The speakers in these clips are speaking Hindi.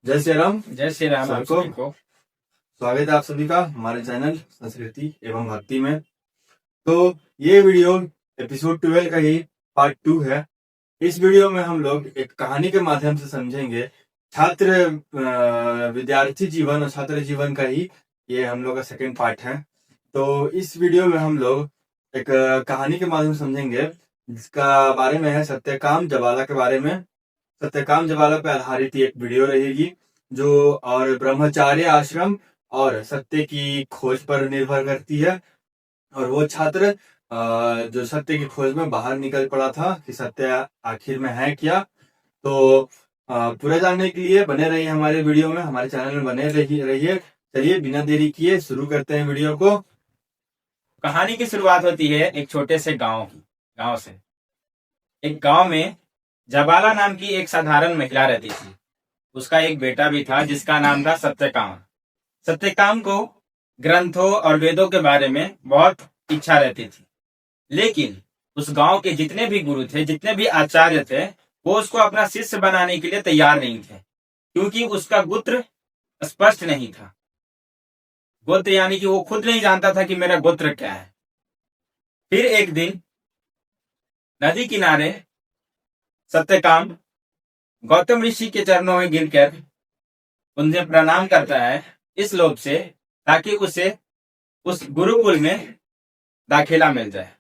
जय श्री राम। जय श्री राम आप सबको सभी को। स्वागत है आप सभी का हमारे चैनल संस्कृति एवं भक्ति में। तो ये वीडियो एपिसोड 12 का ही पार्ट 2 है। इस वीडियो में हम लोग एक कहानी के माध्यम से समझेंगे छात्र विद्यार्थी जीवन और छात्र जीवन का ही ये हम लोग का सेकेंड पार्ट है। तो इस वीडियो में हम लोग एक कहानी के माध्यम से समझेंगे जिसका बारे में है सत्यकाम जवाला के बारे में। सत्यकाम जवाला पे आधारित एक वीडियो रहेगी जो और ब्रह्मचार्य आश्रम और सत्य की खोज पर निर्भर करती है। और वो छात्र जो सत्य की खोज में बाहर निकल पड़ा था कि सत्य आखिर में है क्या। तो पूरा जानने के लिए बने रहिए हमारे वीडियो में, हमारे चैनल में बने रहिए। चलिए बिना देरी किए शुरू करते हैं वीडियो को। कहानी की शुरुआत होती है एक छोटे से गांव से। एक गांव में जबाला नाम की एक साधारण महिला रहती थी। उसका एक बेटा भी था जिसका नाम था सत्यकाम। सत्यकाम को ग्रंथों और वेदों के बारे में बहुत इच्छा रहती थी, लेकिन उस गांव के जितने भी गुरु थे, जितने भी आचार्य थे, वो उसको अपना शिष्य बनाने के लिए तैयार नहीं थे, क्योंकि उसका गोत्र स्पष्ट नहीं था। गोत्र यानी कि वो खुद नहीं जानता था कि मेरा गोत्र क्या है। फिर एक दिन नदी किनारे सत्यकाम गौतम ऋषि के चरणों में गिरकर उन्हें प्रणाम करता है, इस लोभ से ताकि उसे उस गुरुकुल में दाखिला मिल जाए।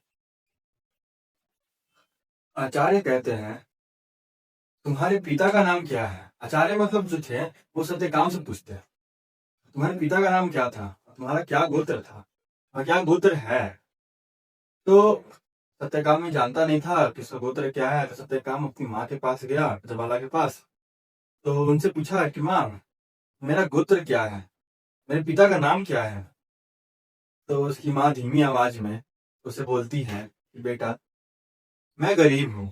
आचार्य कहते हैं तुम्हारे पिता का नाम क्या है। आचार्य मतलब जो थे वो सत्यकाम से पूछते हैं तुम्हारे पिता का नाम क्या था, तुम्हारा क्या गोत्र था और क्या गोत्र है। तो सत्यकाम में जानता नहीं था कि उसका गोत्र क्या है। तो सत्यकाम अपनी माँ के पास गया, जबाला के पास। तो उनसे पूछा कि माँ मेरा गोत्र क्या है, मेरे पिता का नाम क्या है। तो उसकी माँ धीमी आवाज में उसे बोलती है कि बेटा मैं गरीब हूँ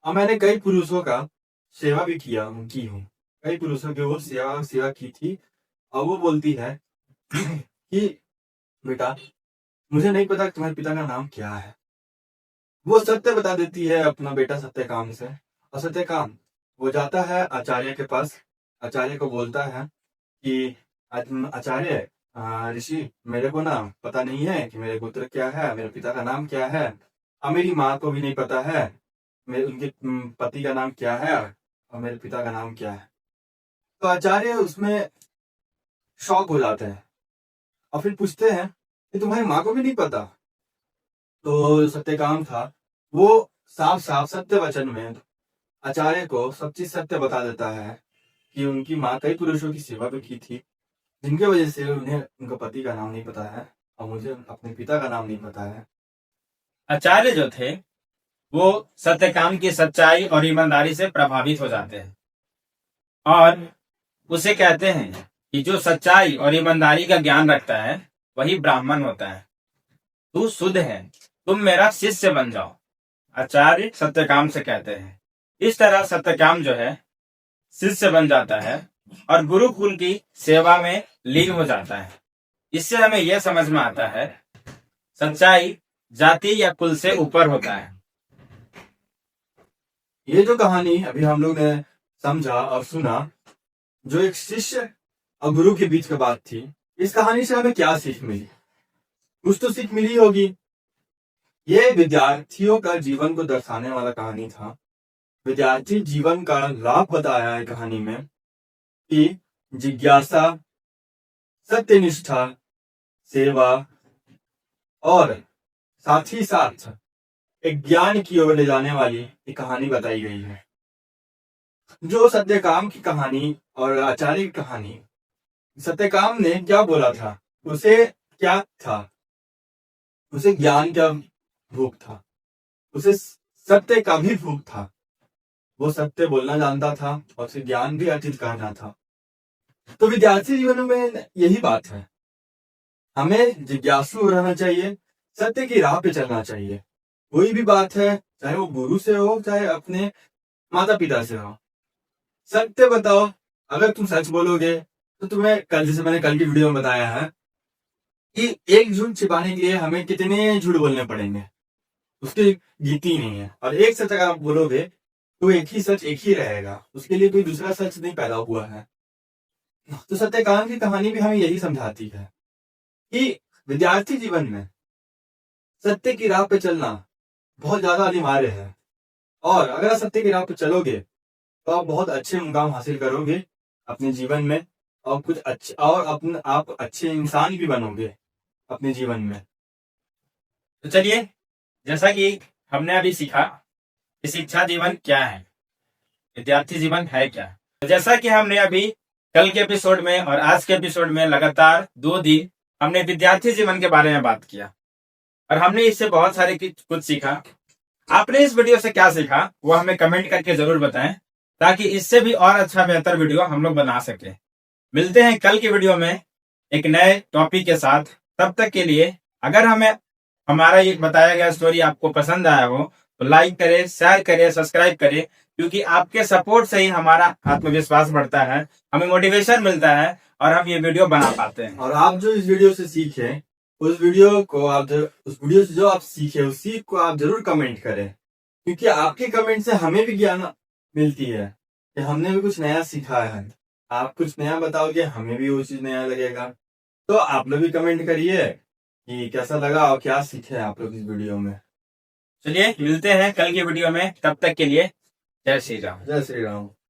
और मैंने कई पुरुषों का सेवा भी की हूँ। कई पुरुषों की वो सेवा की थी। और वो बोलती है कि बेटा मुझे नहीं पता तुम्हारे पिता का नाम क्या है। वो सत्य बता देती है अपना बेटा सत्यकाम से। और सत्यकाम वो जाता है आचार्य के पास। आचार्य को बोलता है कि आचार्य ऋषि मेरे को ना पता नहीं है कि मेरे गोत्र क्या है, मेरे पिता का नाम क्या है, और मेरी माँ को भी नहीं पता है मेरे उनके पति का नाम क्या है और मेरे पिता का नाम क्या है। तो आचार्य उसमें शॉक हो जाते हैं और फिर पूछते हैं कि तुम्हारी माँ को भी नहीं पता। तो सत्यकाम था वो साफ साफ सत्य वचन में आचार्य को सब चीज सत्य बता देता है कि उनकी माँ कई पुरुषों की सेवा भी की थी, जिनके वजह से उन्हें उनका पति का नाम नहीं पता है और मुझे अपने पिता का नाम नहीं पता है। आचार्य जो थे वो सत्यकाम की सच्चाई और ईमानदारी से प्रभावित हो जाते हैं और उसे कहते हैं कि जो सच्चाई और ईमानदारी का ज्ञान रखता है वही ब्राह्मण होता है। तू शुद्ध है, तुम मेरा शिष्य बन जाओ, आचार्य सत्यकाम से कहते हैं। इस तरह सत्यकाम जो है शिष्य बन जाता है और गुरुकुल की सेवा में लीन हो जाता है। इससे हमें यह समझ में आता है सच्चाई जाति या कुल से ऊपर होता है। ये जो कहानी अभी हम लोग ने समझा और सुना, जो एक शिष्य और गुरु के बीच की बात थी, इस कहानी से हमें क्या सीख मिली? कुछ तो सीख मिली होगी। ये विद्यार्थियों का जीवन को दर्शाने वाला कहानी था। विद्यार्थी जीवन का लाभ बताया है कहानी में कि जिज्ञासा, सत्यनिष्ठा, सेवा और साथ ही साथ एक ज्ञान की ओर ले जाने वाली एक कहानी बताई गई है। जो सत्यकाम की कहानी और आचार्य की कहानी, सत्यकाम ने क्या बोला था, उसे क्या था, उसे ज्ञान का भूख था, उसे सत्य का भी भूख था। वो सत्य बोलना जानता था और उसे ज्ञान भी अर्जित करना था। तो विद्यार्थी जीवन में यही बात है, हमें जिज्ञासु रहना चाहिए, सत्य की राह पे चलना चाहिए। कोई भी बात है, चाहे वो गुरु से हो चाहे अपने माता पिता से हो, सत्य बताओ। अगर तुम सच बोलोगे तो तुम्हें कल, जैसे मैंने कल की वीडियो में बताया है कि एक झूठ छिपाने के लिए हमें कितने झूठ बोलने पड़ेंगे, उसकी गिनती नहीं है। और एक सच अगर आप बोलोगे तो एक ही सच एक ही रहेगा, उसके लिए कोई दूसरा सच नहीं पैदा हुआ है। तो सत्यकाम की कहानी भी हमें यही समझाती है कि विद्यार्थी जीवन में सत्य की राह पे चलना बहुत ज्यादा अनिवार्य है। और अगर आप सत्य की राह पे चलोगे तो आप बहुत अच्छे मुकाम हासिल करोगे अपने जीवन में, और कुछ अच्छे, और अपने आप अच्छे इंसान भी बनोगे अपने जीवन में। तो चलिए, जैसा कि हमने अभी सीखा कि शिक्षा जीवन क्या है, विद्यार्थी जीवन है क्या। तो जैसा कि हमने अभी कल के एपिसोड में और आज के एपिसोड में लगातार 2 दिन हमने विद्यार्थी जीवन के बारे में बात किया और हमने इससे बहुत सारे कुछ सीखा। आपने इस वीडियो से क्या सीखा वो हमें कमेंट करके जरूर बताएं, ताकि इससे भी और अच्छा बेहतर वीडियो हम लोग बना सके। मिलते हैं कल की वीडियो में एक नए टॉपिक के साथ। तब तक के लिए अगर हमें हमारा ये बताया गया स्टोरी आपको पसंद आया हो तो लाइक करें, शेयर करें, सब्सक्राइब करें, क्योंकि आपके सपोर्ट से ही हमारा आत्मविश्वास बढ़ता है, हमें मोटिवेशन मिलता है और हम ये वीडियो बना पाते हैं। और आप जो इस वीडियो से सीखे, उस वीडियो से जो आप सीखे उस सीख को आप जरूर कमेंट करें, क्योंकि आपके कमेंट से हमें भी ज्ञान मिलती है कि हमने भी कुछ नया सीखा है। आप कुछ नया बताओगे, हमें भी वो चीज नया लगेगा। तो आप लोग भी कमेंट करिए कि कैसा लगा और क्या सीखे आप लोग इस वीडियो में। चलिए मिलते हैं कल की वीडियो में, तब तक के लिए जय श्री राम। जय श्री राम।